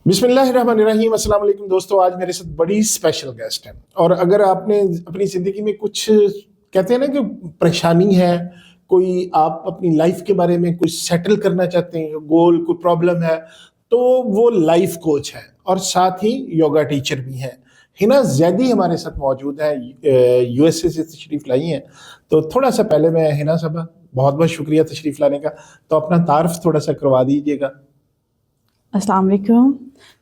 बिस्मिल्लाहिर्रहमानिर्रहीम। अस्सलाम वालेकुम दोस्तों, आज मेरे साथ बड़ी स्पेशल गेस्ट है। और अगर आपने अपनी ज़िंदगी में कुछ कहते हैं ना कि परेशानी है, कोई आप अपनी लाइफ के बारे में कुछ सेटल करना चाहते हैं, गोल कोई प्रॉब्लम है, तो वो लाइफ कोच है और साथ ही योगा टीचर भी हैं। हिना जैदी हमारे साथ मौजूद है, यूएसए से तशरीफ़ लाई हैं। तो थोड़ा सा पहले मैं हिना साहबा बहुत बहुत शुक्रिया तशरीफ़ लाने का, तो अपना तारफ़ थोड़ा सा करवा दीजिएगा। Assalamu alaikum.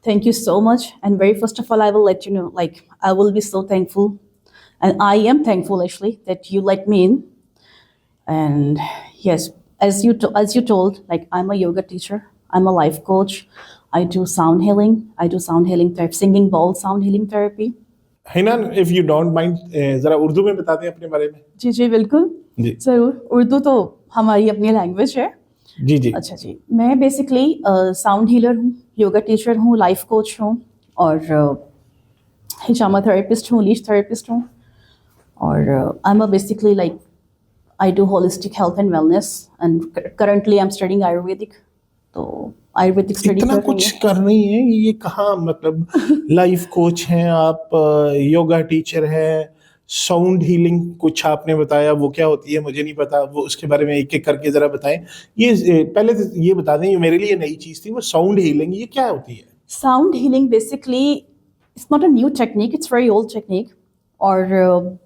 Thank you so much. And very first of all, I will let you know, I will be so thankful. And I am thankful actually that you let me in. And yes, as you told, I'm a yoga teacher. I'm a life coach. I do sound healing. I do sound healing therapy, singing bowl sound healing therapy. Hina, if you don't mind, ज़रा उर्दू में बता दें अपने बारे में। जी बिल्कुल जी ज़रूर। उर्दू तो हमारी अपनी लैंग्वेज है। जी अच्छा जी, मैं बेसिकली साउंड हीलर हूँ, योगा टीचर हूँ, लाइफ कोच हूँ और हिजामा थेरेपिस्ट हूँ, लीश थेरेपिस्ट हूँ और I am basically I do holistic health and wellness and currently I am studying Ayurvedic. तो आयुर्वेदिक स्टडी इतना कुछ कर रही हैं, ये कहाँ मतलब लाइफ कोच हैं आप, योगा टीचर हैं, साउंड हीलिंग कुछ आपने बताया, वो क्या होती है मुझे नहीं पता, वो उसके बारे में एक एक करके जरा बताएं। ये पहले तो ये बता दें, ये मेरे लिए नई चीज़ थी, वो साउंड हीलिंग ये क्या होती है? Sound healing basically it's not a new technique, it's very old technique और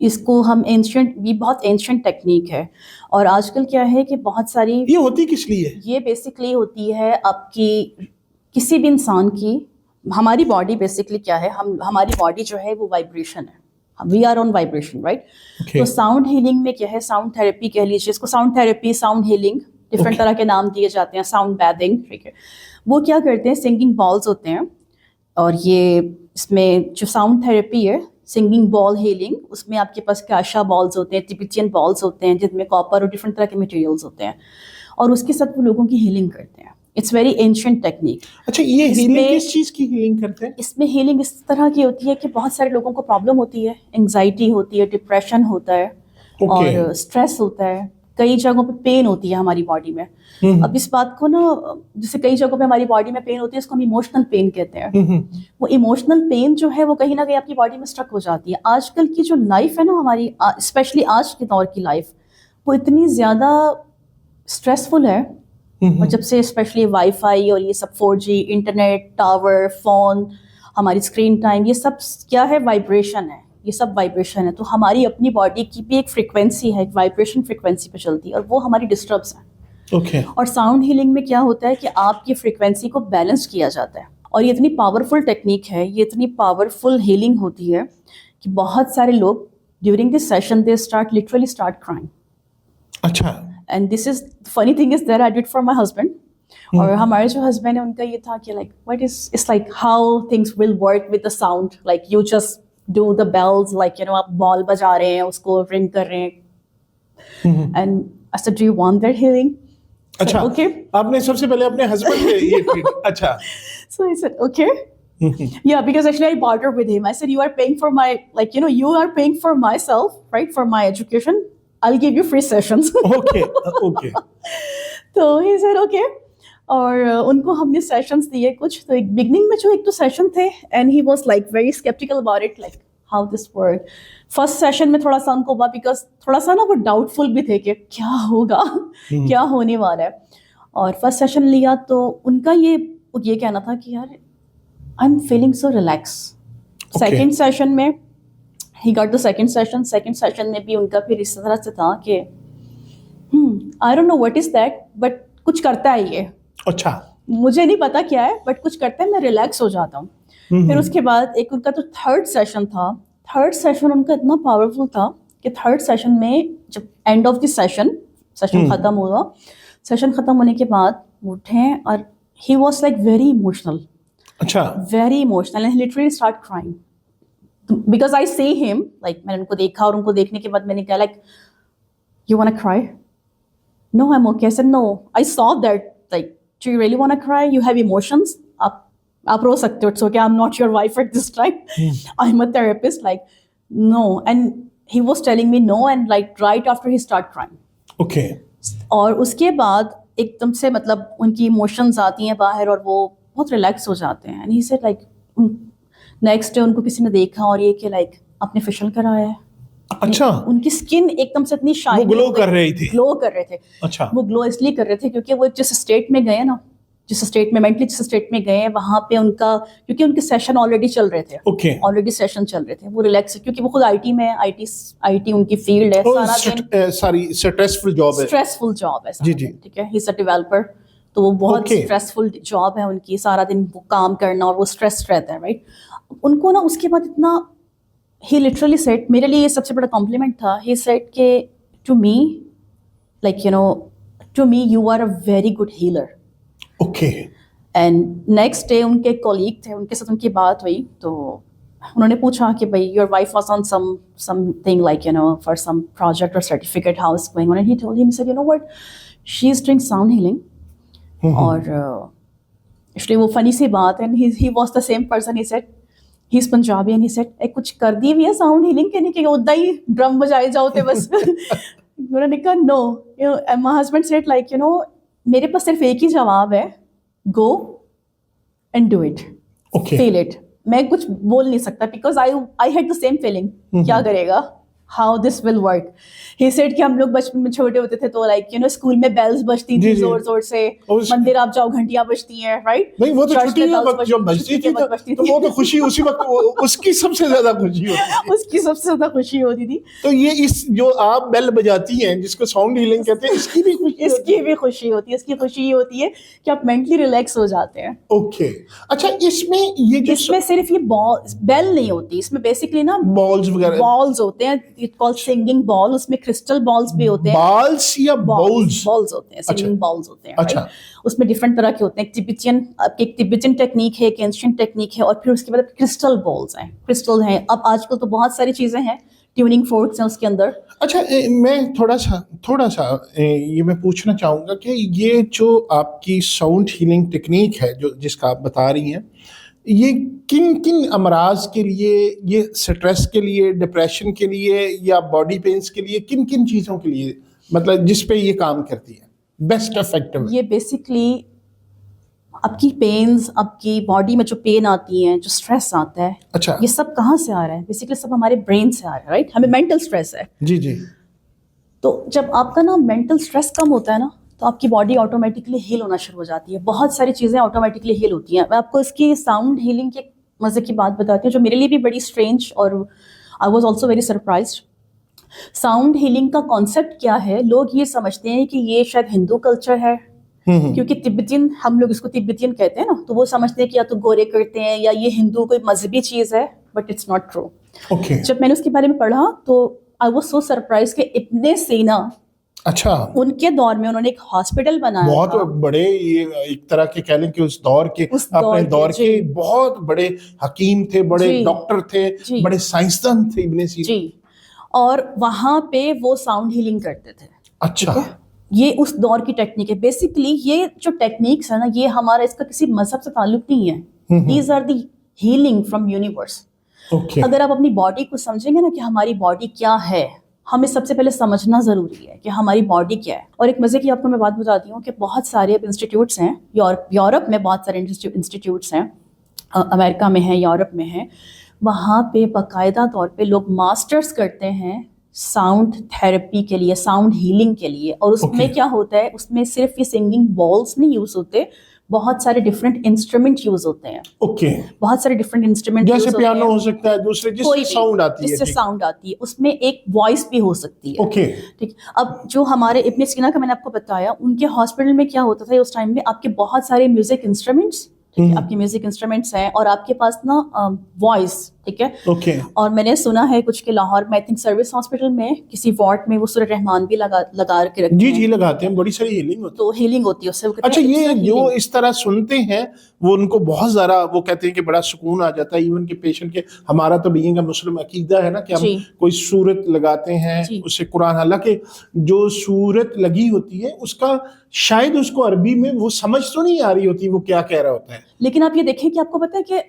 इसको हम एंशिएंट, ये बहुत एंशिएंट टेक्निक है। और आजकल क्या है कि बहुत सारी ये होती किस लिए? ये बेसिकली होती है आपकी किसी भी इंसान की, हमारी बॉडी बेसिकली क्या है, हमारी बॉडी जो है वो वाइब्रेशन है, we are on vibration, right? तो साउंड हीलिंग में क्या है, साउंड थेरेपी कह लीजिए इसको, sound therapy, sound healing, different तरह के नाम दिए जाते हैं, साउंड बैथिंग, ठीक है। वो क्या करते हैं, सिंगिंग बॉल्स होते हैं और ये इसमें जो साउंड थेरेपी है, सिंगिंग बॉल हीलिंग, उसमें आपके पास काशा बॉल्स होते हैं, तिबेटियन बॉल्स होते हैं जिसमें कॉपर और डिफरेंट तरह के मटेरियल्स होते हैं और उसके साथ वो लोगों की हीलिंग करते हैं। It's very ancient technique. अच्छा, ये हीलिंग किस चीज़ की हीलिंग करते हैं? इसमें हीलिंग इस तरह की होती है कि बहुत सारे लोगों को प्रॉब्लम होती है, एंग्जाइटी होती है, डिप्रेशन होता है और स्ट्रेस होता है, कई जगहों पे पेन होती है हमारी बॉडी में। अब इस बात को ना, जैसे कई जगहों पे हमारी बॉडी में पेन होती है, इसको हम इमोशनल पेन कहते हैं। वो इमोशनल पेन जो है वो कहीं ना कहीं आपकी बॉडी में स्ट्रक हो जाती है। आजकल की जो लाइफ है ना हमारी, स्पेशली आज के दौर की लाइफ, वो इतनी ज़्यादा स्ट्रेसफुल है। और जब से स्पेशली वाईफाई और ये सब 4G, इंटरनेट, टावर, फ़ोन, हमारी स्क्रीन टाइम, ये सब क्या है, वाइब्रेशन है, ये सब वाइब्रेशन है। तो हमारी अपनी बॉडी की भी एक फ्रिक्वेंसी है, एक वाइब्रेशन फ्रिक्वेंसी पे चलती है और वो हमारी डिस्टर्ब्स है। और साउंड हीलिंग में क्या होता है कि आपकी फ्रिक्वेंसी को बैलेंस किया जाता है और ये इतनी पावरफुल टेक्निक है, ये इतनी पावरफुल हीलिंग होती है कि बहुत सारे लोग during this session they literally start crying. अच्छा। And this is funny thing is that I did for my husband. और हमारे जो हस्बैंड है उनका ये था कि what is, it's how things will work with the sound, you just do the bells, आप बॉल बजा रहे हैं, उसको रिंग कर रहे हैं। And I said, do you want that healing? अच्छा, okay. आपने सबसे पहले अपने हस्बैंड के ये ट्रीट अच्छा। So I said, okay. Yeah, because actually I bartered with him. I said, you are paying for my, you are paying for myself, right? For my education. I'll give you free sessions. Okay, okay. तो he said, okay. और उनको हमने sessions दिए कुछ। तो एक beginning में जो एक तो सेशन थे and he was very skeptical about it, how this worked. First session में थोड़ा सा उनको हुआ बिकॉज थोड़ा सा ना वो डाउटफुल भी थे कि क्या होगा, क्या होने वाला है। और फर्स्ट सेशन लिया तो उनका ये कहना था कि यार I am feeling so relax. Second session में ही गॉट द सेकेंड सेशन में भी उनका फिर इस तरह से था कि I don't know what is that, but कुछ करता है ये। अच्छा, मुझे नहीं पता क्या है, बट कुछ करता है, मैं रिलैक्स हो जाता हूँ। फिर उसके बाद एक उनका तो थर्ड सेशन था। थर्ड सेशन उनका इतना पावरफुल था कि थर्ड सेशन में जब एंड ऑफ द सेशन ख़त्म हुआ, सेशन ख़त्म होने के बाद उठे और ही वॉज वेरी इमोशनल। अच्छा, very emotional and literally start crying because I see him, मैंने उनको देखा और उनको देखने के बाद मैंने कहा you want to cry? No, I am okay. I said no, I saw that, do you really want to cry? You have emotions, आप रो सकते हो, it's okay, I am not your wife at this time, I am a therapist, no. And he was telling me no and right after he start crying. Okay. और उसके बाद एकदम से उनकी इमोशंस आती हैं बाहर और वो बहुत रिलैक्स हो जाते हैं. And he said like next day उनको किसी ने देखा और ये कि लाइक आपने फेशियल कराया है. अच्छा, उनकी स्किन एकदम से इतनी शाइनी, वो ग्लो कर रही थी. ग्लो कर रहे थे. अच्छा, वो ग्लो इसलिए कर रहे थे क्योंकि वो जिस स्टेट में गए ना, जिस स्टेट में मेंटली जिस स्टेट में गए वहां पे उनका, क्योंकि उनके सेशन ऑलरेडी चल रहे थे, ओके, ऑलरेडी सेशन चल रहे थे, वो रिलैक्स, क्योंकि वो खुद आईटी में है, आईटी उनकी फील्ड है, सारा दिन सारी स्ट्रेसफुल जॉब है. स्ट्रेसफुल जॉब है. जी जी, ठीक है, ही इज अ डेवलपर, तो वो बहुत स्ट्रेसफुल जॉब है उनकी, सारा दिन वो काम करना और वो स्ट्रेस रहता है, राइट. उनको ना उसके बाद इतना, ही लिटरली सेड, मेरे लिए ये सबसे बड़ा कॉम्प्लीमेंट था, ही सेड के to me like you know, to me you are a very good healer. Okay. And next day उनके कॉलीग थे, उनके साथ उनकी बात हुई, तो उन्होंने पूछा कि भाई your wife was on something like you know for some project और certificate, how is going on, and he told him, he said you know what, she is doing sound healing. और इसलिए वो फनी सी बात है, he was the same person, he said, he is Punjabi, and he said कुछ कर दी हुई है साउंड हीलिंग के, नहीं कि उदा ही ड्रम बजाए जाओ थे बस. उन्होंने कहा no, you know, my husband said like you know, मेरे पास सिर्फ एक ही जवाब है, go and do it, feel it. मैं कुछ बोल नहीं सकता because I had the same feeling, क्या करेगा, how this will work. He said कि हम लोग बचपन में छोटे होते थे तो लाइक यू नो स्कूल में बेल्स बजती थी जोर जोर से, मंदिर आप जाओ घंटियां बजती हैं, राइट. नहीं, वो तो छुट्टी में जब बजती थी तो वो तो खुशी उसी वक्त, उसकी सबसे ज्यादा खुशी होती थी. उसकी सबसे ज्यादा खुशी होती थी. तो ये इस जो आप बेल बजाती हैं जिसको साउंड हीलिंग कहते हैं, इसकी भी खुशी होती है. इसकी खुशी ये होती है कि आप मेंटली रिलैक्स हो जाते हैं. ओके. अच्छा, इसमें ये जो इसमें सिर्फ ये बेल नहीं होती, इसमें बेसिकली ना बॉल्स वगैरह, बॉल्स होते हैं, इट कॉल्ड सिंगिंग बॉल. उसमें क्रिस्टल बॉल्स भी होते हैं. बॉल्स या बॉल्स? बॉल्स होते हैं, सिंगिंग बॉल्स होते हैं. अच्छा. उसमें डिफरेंट तरह के होते हैं. तिब्बतियन टेक्निक है, एक एंशिएंट टेक्निक है, और फिर उसके बाद क्रिस्टल बॉल्स हैं, क्रिस्टल हैं. अब आजकल तो बहुत सारी चीजें हैं, ट्यूनिंग फोर्क्स हैं उसके अंदर. अच्छा, मैं थोड़ा सा ये मैं पूछना चाहूँगा कि ये जो आपकी साउंड हीलिंग टेक्निक है जो जिसका आप बता रही हैं, ये किन किन अमराज के लिए, ये स्ट्रेस के लिए, डिप्रेशन के लिए, या बॉडी पेन्स के लिए, किन किन चीज़ों के लिए, मतलब जिस पे ये काम करती है बेस्ट इफेक्टिव? ये बेसिकली आपकी पेन्स, आपकी बॉडी में जो पेन आती है, जो स्ट्रेस आता है, अच्छा, ये सब कहाँ से आ रहा है? बेसिकली सब हमारे ब्रेन से आ रहा है, राइट. हमें मेंटल स्ट्रेस है. जी जी. तो जब आपका ना मेंटल स्ट्रेस कम होता है ना, तो आपकी बॉडी ऑटोमेटिकली हील होना शुरू हो जाती है. बहुत सारी चीज़ें ऑटोमेटिकली हील होती हैं. मैं आपको इसकी साउंड हीलिंग की मज़े की बात बताती हूँ जो मेरे लिए भी बड़ी स्ट्रेंज, और I was also very surprised. Sound healing का कॉन्सेप्ट क्या है, लोग ये समझते हैं कि ये शायद हिंदू कल्चर है, क्योंकि तिब्बतियन, हम लोग इसको तिब्बतियन कहते हैं ना, तो वो समझते हैं कि या तो गोरे करते हैं या ये हिंदू कोई मजहबी चीज़ है, बट इट्स नॉट ट्रू. जब मैंने उसके बारे में पढ़ा तो आई वॉज सो सरप्राइज कि इब्ने सीना, अच्छा, उनके दौर में उन्होंने एक हॉस्पिटल बनाया, बहुत बड़े, ये एक तरह के कह लें कि उस दौर के, अपने दौर के बहुत बड़े हकीम थे, बड़े डॉक्टर थे, बड़े साइंसदान थे इब्ने सीना जी. और वहां पे वो साउंड हीलिंग करते थे. अच्छा, ये उस दौर की टेक्निक है. बेसिकली ये जो टेक्निक्स है ना, ये हमारा, इसका किसी मजहब से ताल्लुक नहीं है. These are the healing from universe. अगर आप अपनी बॉडी को समझेंगे ना कि हमारी बॉडी क्या है, हमें सबसे पहले समझना ज़रूरी है कि हमारी बॉडी क्या है. और एक मज़े की आपको मैं बात बताती हूँ कि बहुत सारे इंस्टीट्यूट्स हैं, यूरोप में बहुत सारे इंस्टीट्यूट्स हैं, अमेरिका में हैं, यूरोप में हैं. वहाँ पे बाकायदा तौर पे लोग मास्टर्स करते हैं साउंड थेरेपी के लिए, साउंड हीलिंग के लिए. और उसमें क्या होता है, उसमें सिर्फ ये सिंगिंग बॉल्स नहीं यूज़ होते, बहुत सारे डिफरेंट इंस्ट्रूमेंट यूज होते हैं. बहुत सारे डिफरेंट इंस्ट्रूमेंट, जैसे पियानो हो सकता है, दूसरे जिससे साउंड आती है, जिससे साउंड आती है, उसमें एक वॉइस भी हो सकती है. ठीक. अब जो हमारे इब्ने सीना का मैंने आपको बताया, उनके हॉस्पिटल में क्या होता था उस टाइम में, आपके बहुत सारे म्यूजिक इंस्ट्रूमेंट्स, ठीक है, आपके म्यूजिक इंस्ट्रूमेंट्स हैं, और आपके पास ना वॉइस, ठीक है. और मैंने सुना है कुछ के लाहौर में, आई थिंक सर्विस हॉस्पिटल में किसी वार्ड में वो सूरत रहमान भी लगा के रखते हैं. जी लगाते हैं, बड़ी सारी हीलिंग होती है. तो हीलिंग होती है उससे. अच्छा, ये जो इस तरह सुनते हैं वो उनको बहुत ज़्यादा, वो कहते हैं कि बड़ा सुकून आ जाता है इवन के पेशेंट के. हमारा तो बीइंग अ मुस्लिम अकीदा है ना कि हम कोई सूरत लगाते हैं, उससे कुरान, हालांकि जो सूरत लगी होती है उसका शायद उसको अरबी में वो समझ तो नहीं आ रही होती वो क्या कह रहा होता है. लेकिन आप ये देखें कि आपको पता है कि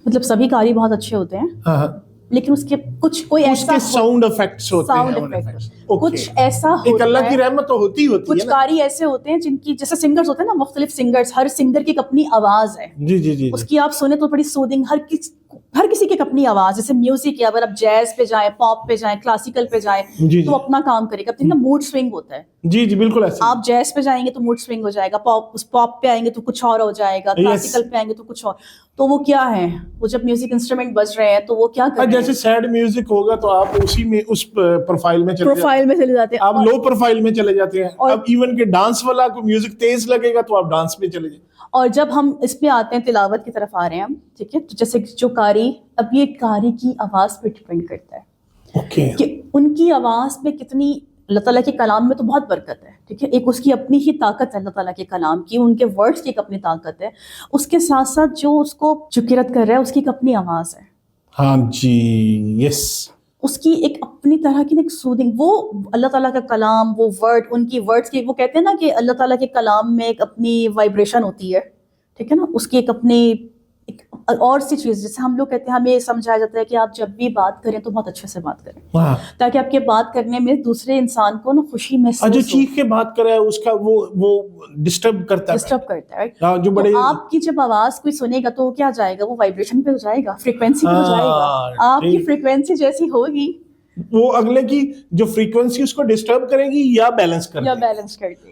मतलब सभी कारी बहुत अच्छे होते हैं, لیکن اس کے کچھ کوئی ایسا ساؤنڈ افیکٹس ہوتے ہیں, ساؤنڈ افیکٹ کچھ ایسا ایک ہوتا اللہ کی ہے, رحمت تو ہوتی ہے کچھ قاری ایسے ہوتے ہیں جن کی, جیسے سنگرز ہوتے ہیں نا, مختلف سنگرز, ہر سنگر کی ایک اپنی آواز ہے, جی جی جی, اس کی آپ سنیں تو بڑی سودنگ, ہر کسی کی ایک اپنی آواز. جیسے میوزک ہے, اگر آپ جیز پہ جائیں, پاپ پہ جائیں, کلاسیکل پہ جائیں تو اپنا کام کرے گا. اب موڈ سوئنگ ہوتا ہے, جی جی بالکل ایسے, آپ جیز پہ جائیں گے تو موڈ سوئنگ ہو جائے گا, پاپ پہ آئیں گے تو کچھ اور ہو جائے گا, کلاسیکل پہ آئیں گے تو کچھ اور. تو وہ کیا ہے, وہ جب میوزک انسٹرومنٹ بج رہے ہیں تو وہ کیا کر رہے ہیں, جیسے سیڈ میوزک ہوگا تو آپ اسی میں اس پروفائل میں چلے جاتے ہیں, آپ لو پروفائل میں چلے جاتے ہیں. اب ایون کہ ڈانس والا کو میوزک تیز لگے گا تو آپ ڈانس میں چلے جائیں. اور جب ہم اس پہ آتے ہیں, تلاوت کی طرف آ رہے ہیں ہم, ٹھیک ہے, تو جیسے جو قاری, اب یہ قاری کی آواز پہ ڈپینڈ کرتا ہے کہ ان کی آواز میں کتنی, اللہ تعالیٰ کے کلام میں تو بہت برکت ہے, ٹھیک ہے, ایک اس کی اپنی ہی طاقت ہے اللہ تعالیٰ کے کلام کی, ان کے ورڈز کی ایک اپنی طاقت ہے, اس کے ساتھ ساتھ جو اس کو قرأت کر رہا ہے اس کی ایک اپنی آواز ہے. ہاں جی, یس, اس کی ایک اپنی طرح کی ایک سودنگ, وہ اللہ تعالیٰ کا کلام, وہ ورڈ, ان کی ورڈز کی, وہ کہتے ہیں نا کہ اللہ تعالیٰ کے کلام میں ایک اپنی وائبریشن ہوتی ہے, ٹھیک ہے نا, اس کی ایک اپنی ایک اور سی چیز. جیسے ہم لوگ کہتے ہیں, ہمیں سمجھایا جاتا ہے کہ آپ جب بھی بات کریں تو بہت اچھے سے بات کریں, تاکہ آپ کے بات کرنے میں دوسرے انسان کو نا خوشی محسوس ہو. چیخ کے بات کرے اس کا وہ ڈسٹرب کرتا ہے, جو بڑے, آپ کی جب آواز کوئی سنے گا تو وہ کیا جائے گا, وہ وائبریشن پہ ہو جائے گا, فریکوینسی پہ ہو جائے گا. آپ کی فریکوینسی جیسی ہوگی وہ اگلے کی جو فریکوینسی اس کو ڈسٹرب کرے گی یا بیلنس کر دے گی.